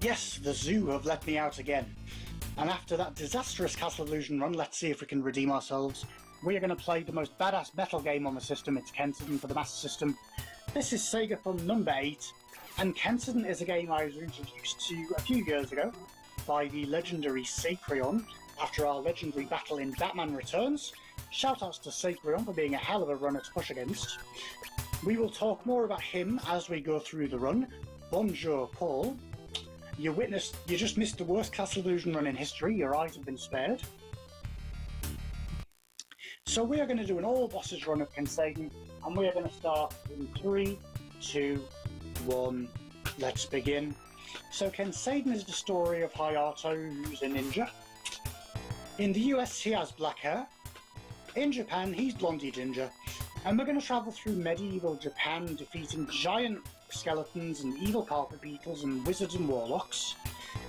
Yes, the zoo have let me out again. And after that disastrous Castle Illusion run, let's see if we can redeem ourselves. We are going to play the most badass metal game on the system. It's Kenseiden for the Master System. This is SEGATHON number 8, and Kenseiden is a game I was introduced to a few years ago by the legendary SegaCrew after our legendary battle in Batman Returns. Shoutouts to SegaCrew for being a hell of a runner to push against. We will talk more about him as we go through the run. Bonjour, Paul. You just missed the worst Castle Illusion run in history. Your eyes have been spared. So we are going to do an all bosses run of Kenseiden, and we are going to start in 3, 2, 1. Let's begin. So Kenseiden is the story of Hayato, who's a ninja. In the US, he has black hair. In Japan, he's blondie ginger. And we're going to travel through medieval Japan, defeating giant skeletons and evil carpet beetles and wizards and warlocks,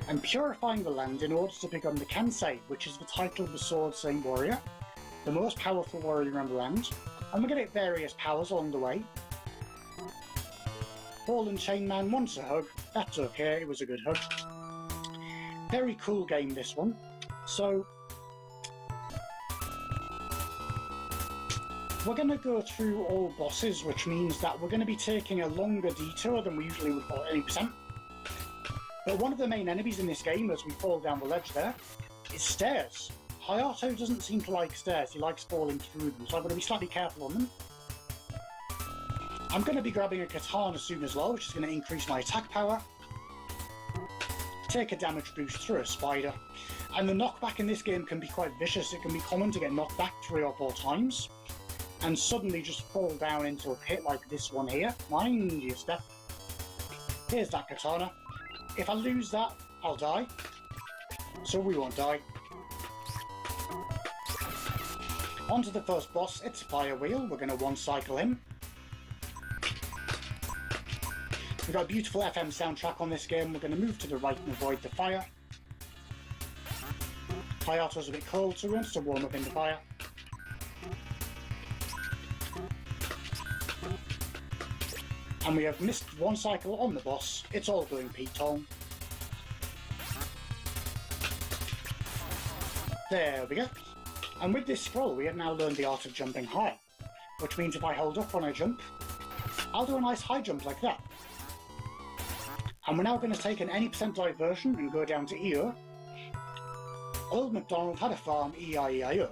and purifying the land in order to become the Kenseiden, which is the title of the Sword Saint Warrior, the most powerful warrior on the land, and we're going to get various powers along the way. Ball and Chain Man wants a hug. That's okay, it was a good hug. Very cool game, this one. So we're going to go through all bosses, which means that we're going to be taking a longer detour than we usually would for 80%. But one of the main enemies in this game, as we fall down the ledge there, is stairs. Hayato doesn't seem to like stairs, he likes falling through them, so I'm going to be slightly careful on them. I'm going to be grabbing a katana soon as well, which is going to increase my attack power. Take a damage boost through a spider. And the knockback in this game can be quite vicious. It can be common to get knocked back 3 or 4 times and suddenly just fall down into a pit like this one here. Mind your step. Here's that katana. If I lose that, I'll die. So we won't die. On to the first boss. It's Fire Wheel. We're going to one-cycle him. We've got a beautiful FM soundtrack on this game. We're going to move to the right and avoid the fire. Hayato's a bit cold, so he wants to warm up in the fire. And we have missed one cycle on the boss. It's all going Pete Tong. There we go. And with this scroll, we have now learned the art of jumping high, which means if I hold up when I jump, I'll do a nice high jump like that. And we're now going to take an any % diversion and go down to EO. Old MacDonald had a farm, E-I-E-I-O.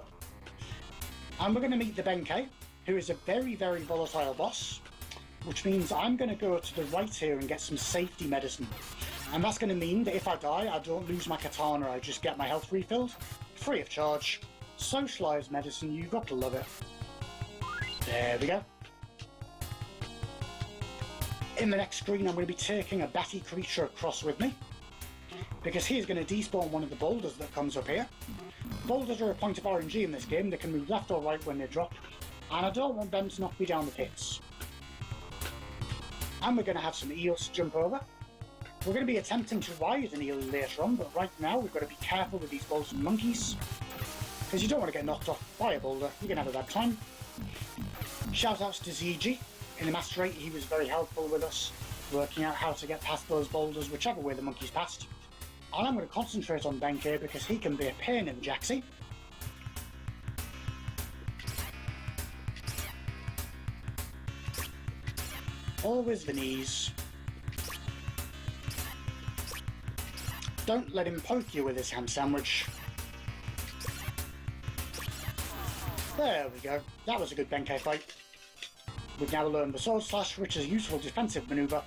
And we're going to meet the Benkei, who is a very, very volatile boss, which means I'm going to go to the right here and get some safety medicine. And that's going to mean that if I die, I don't lose my katana, I just get my health refilled, free of charge. Socialized medicine, you've got to love it. There we go. In the next screen, I'm going to be taking a batty creature across with me, because he's going to despawn one of the boulders that comes up here. Boulders are a point of RNG in this game. They can move left or right when they drop, and I don't want them to knock me down the pits. And we're going to have some eels to jump over. We're going to be attempting to ride an eel later on, but right now we've got to be careful with these balls and monkeys, because you don't want to get knocked off by a boulder. You're going to have a bad time. Shoutouts to ZG. In the Master 8, he was very helpful with us, working out how to get past those boulders, whichever way the monkeys passed. And I'm going to concentrate on Benkei because he can be a pain in the jacksie. Always the knees. Don't let him poke you with his ham sandwich. There we go. That was a good Benkei fight. We've now learned the Sword Slash, which is a useful defensive manoeuvre,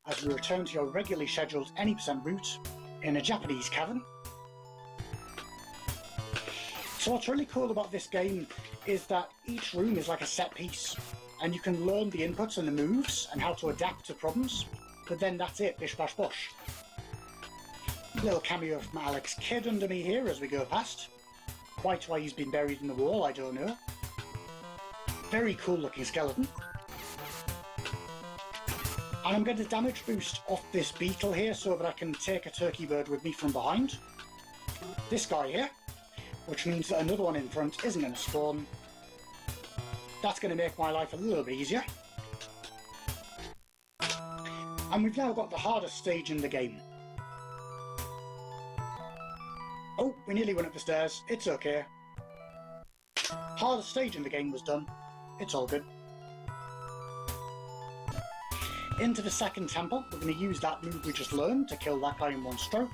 as we return to your regularly scheduled any % route in a Japanese cavern. So what's really cool about this game is that each room is like a set piece, and you can learn the inputs and the moves and how to adapt to problems, but then that's it, bish bash bosh. Little cameo from Alex Kidd under me here as we go past. Quite why he's been buried in the wall, I don't know. Very cool looking skeleton. And I'm going to damage boost off this beetle here so that I can take a turkey bird with me from behind. This guy here, which means that another one in front isn't going to spawn. That's going to make my life a little bit easier. And we've now got the hardest stage in the game. Oh, we nearly went up the stairs. It's okay. Hardest stage in the game was done. It's all good. Into the second temple. We're going to use that move we just learned to kill that guy in one stroke.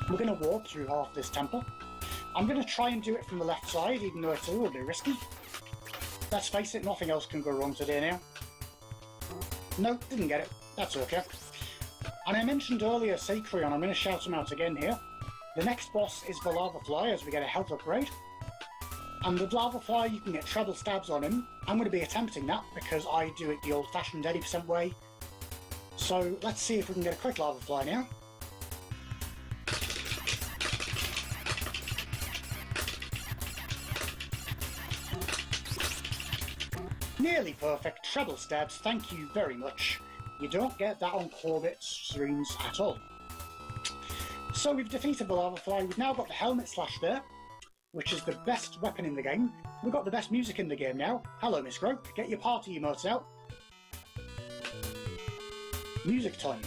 We're going to warp through half this temple. I'm going to try and do it from the left side, even though it's a little bit risky. Let's face it, nothing else can go wrong today now. Nope, didn't get it. That's okay. And I mentioned earlier SegaCrew, and I'm going to shout him out again here. The next boss is the Lava Fly, as we get a health upgrade. And with Lava Fly, you can get treble stabs on him. I'm going to be attempting that, because I do it the old-fashioned 80% way. So let's see if we can get a quick Lava Fly now. Nearly perfect. Treble stabs, thank you very much. You don't get that on Corbett streams at all. So we've defeated the Lava Fly. We've now got the Helmet Slash there, which is the best weapon in the game. We've got the best music in the game now. Hello, Miss Grow. Get your party emotes out. Music time.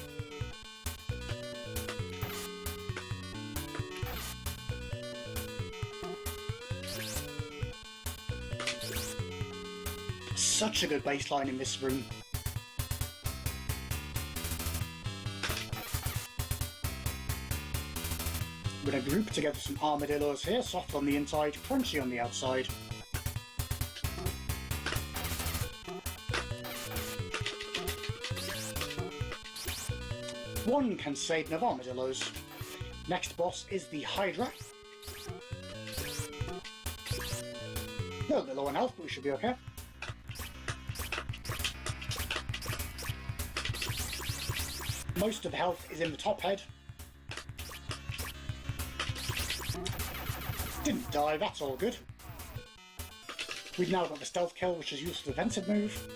Such a good bassline in this room. We're going to group together some armadillos here, soft on the inside, crunchy on the outside. One Kenseiden of armadillos. Next boss is the Hydra. A little bit low on health, but we should be okay. Most of the health is in the top head. Didn't die, that's all good. We've now got the stealth kill, which is used for the defensive move.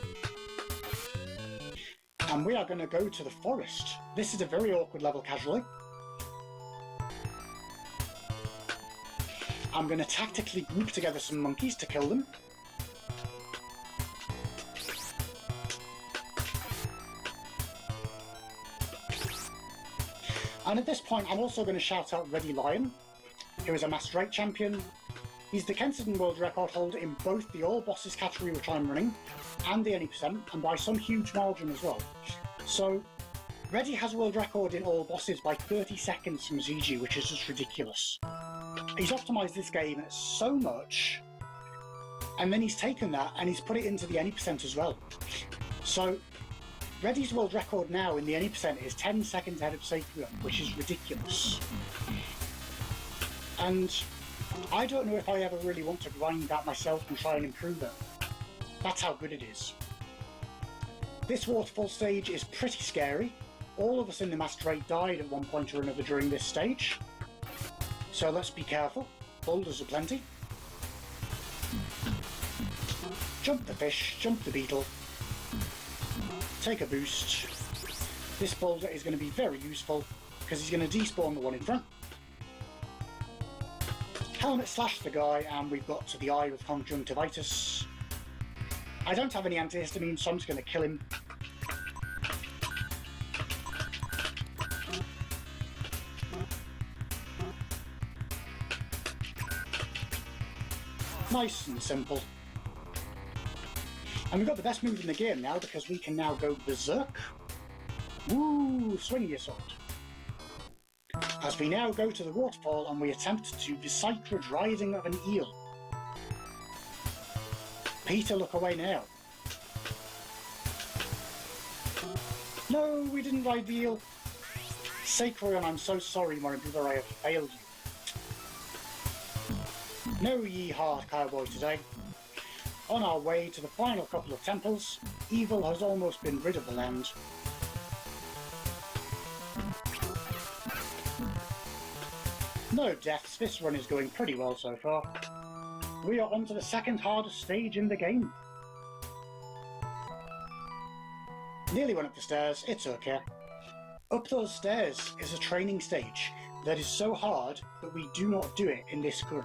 And we are going to go to the forest. This is a very awkward level casually. I'm going to tactically group together some monkeys to kill them. And at this point, I'm also going to shout out Ready Lion, who is a Master 8 champion. He's the Kenseiden world record holder in both the All Bosses category, which I'm running, and the 80%, and by some huge margin as well. So, Ready has a world record in All Bosses by 30 seconds from ZG, which is just ridiculous. He's optimised this game so much, and then he's taken that and he's put it into the 80% as well. So, Ready's world record now in the 80% is 10 seconds ahead of SegaCrew, which is ridiculous. And I don't know if I ever really want to grind that myself and try and improve it. That's how good it is. This waterfall stage is pretty scary. All of us in the Master 8 died at one point or another during this stage. So let's be careful. Boulders are plenty. Jump the fish, jump the beetle. Take a boost. This boulder is going to be very useful because he's going to despawn the one in front. Helmet slash the guy, and we've got to the eye with conjunctivitis. I don't have any antihistamine, so I'm just going to kill him. Nice and simple. And we've got the best move in the game now because we can now go berserk. Woo! Swing your sword. As we now go to the waterfall and we attempt to the sacred riding of an eel. Peter, look away now. No, we didn't ride the eel. SegaCrew, and I'm so sorry, my brother, I have failed you. No yeehaw, cowboy, today. On our way to the final couple of temples, evil has almost been rid of the land. No deaths, this run is going pretty well so far. We are on to the second hardest stage in the game. Nearly went up the stairs, it's okay. Up those stairs is a training stage that is so hard that we do not do it in this run.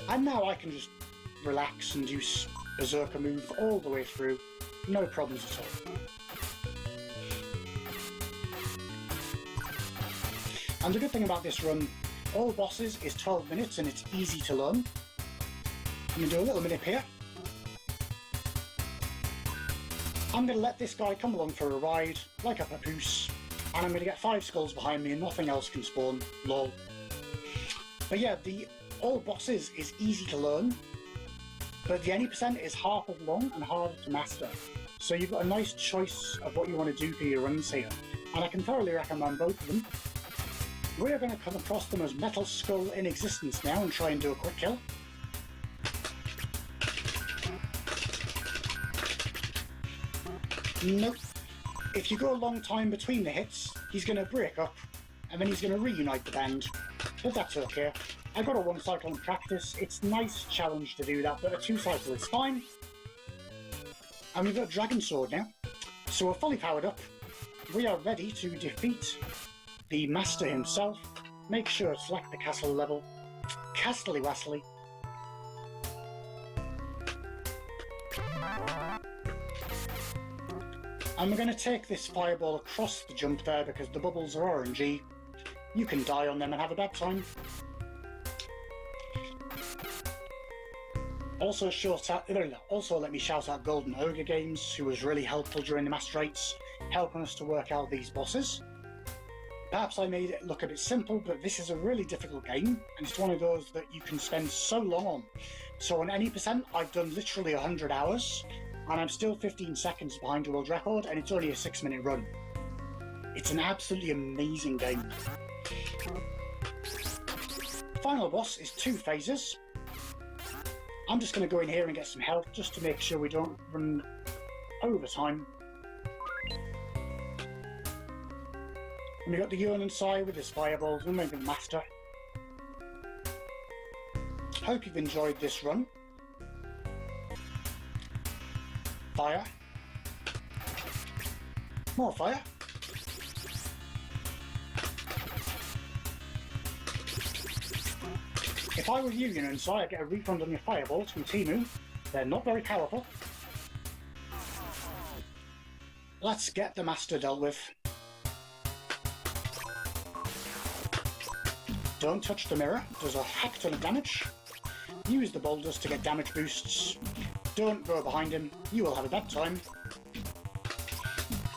And now I can just relax and do berserker move all the way through, no problems at all. And the good thing about this run, all bosses is 12 minutes and it's easy to learn. I'm going to do a little minute here. I'm going to let this guy come along for a ride, like a papoose, and I'm going to get 5 skulls behind me and nothing else can spawn, lol. But yeah, the all bosses is easy to learn, but the any percent is half as long and harder to master. So you've got a nice choice of what you want to do for your runs here, and I can thoroughly recommend both of them. We're going to come across the most metal skull in existence now and try and do a quick kill. Nope. If you go a long time between the hits, he's going to break up, and then he's going to reunite the band. But that's okay. I got a 1 cycle in practice. It's a nice challenge to do that, but a 2 cycle is fine. And we've got Dragon Sword now. So we're fully powered up. We are ready to defeat the Master himself. Make sure to select the castle level. Castly Wassily. And we're going to take this fireball across the jump there because the bubbles are RNG. You can die on them and have a bad time. Also let me shout out Golden Ogre Games, who was really helpful during the Master Rates, helping us to work out these bosses. Perhaps I made it look a bit simple, but this is a really difficult game, and it's one of those that you can spend so long on. So on any percent, I've done literally 100 hours, and I'm still 15 seconds behind the world record, and it's only a 6-minute run. It's an absolutely amazing game. Final boss is 2 phases. I'm just going to go in here and get some health, just to make sure we don't run over time. And we got the Yearn and Sai with his fireballs, and maybe the Master. Hope you've enjoyed this run. Fire. More fire. If I were you, Yearn and Sai, I'd get a refund on your fireballs from Temu. They're not very powerful. Let's get the Master dealt with. Don't touch the mirror, it does a heck ton of damage. Use the boulders to get damage boosts. Don't go behind him, you will have a bad time.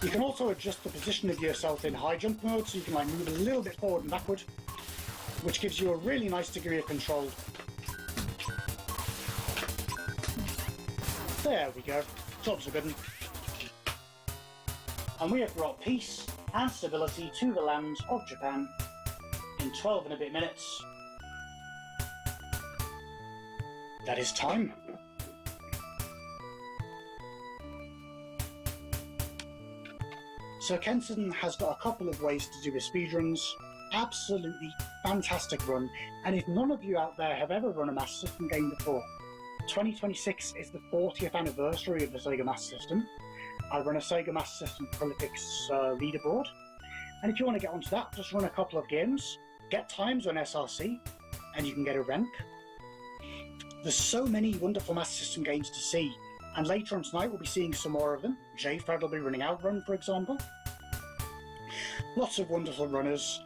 You can also adjust the position of yourself in high jump mode, so you can move a little bit forward and backward, which gives you a really nice degree of control. There we go, job's a good one. And we have brought peace and stability to the land of Japan in 12 and a bit minutes. That is time. So Kenseiden has got a couple of ways to do his speedruns. Absolutely fantastic run, and if none of you out there have ever run a Master System game before, 2026 is the 40th anniversary of the SEGA Master System. I run a SEGA Master System Prolifics leaderboard, and if you want to get onto that, just run a couple of games, get times on SRC, and you can get a rank. There's so many wonderful Master System games to see, and later on tonight we'll be seeing some more of them. J-Fred will be running Outrun, for example. Lots of wonderful runners.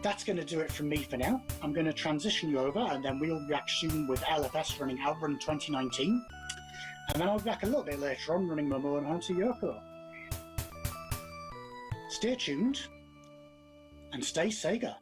That's going to do it from me for now. I'm going to transition you over, and then we'll be back soon with LFS running Outrun 2019. And then I'll be back a little bit later on running Momo and Hunter Yoko. Stay tuned, and stay Sega.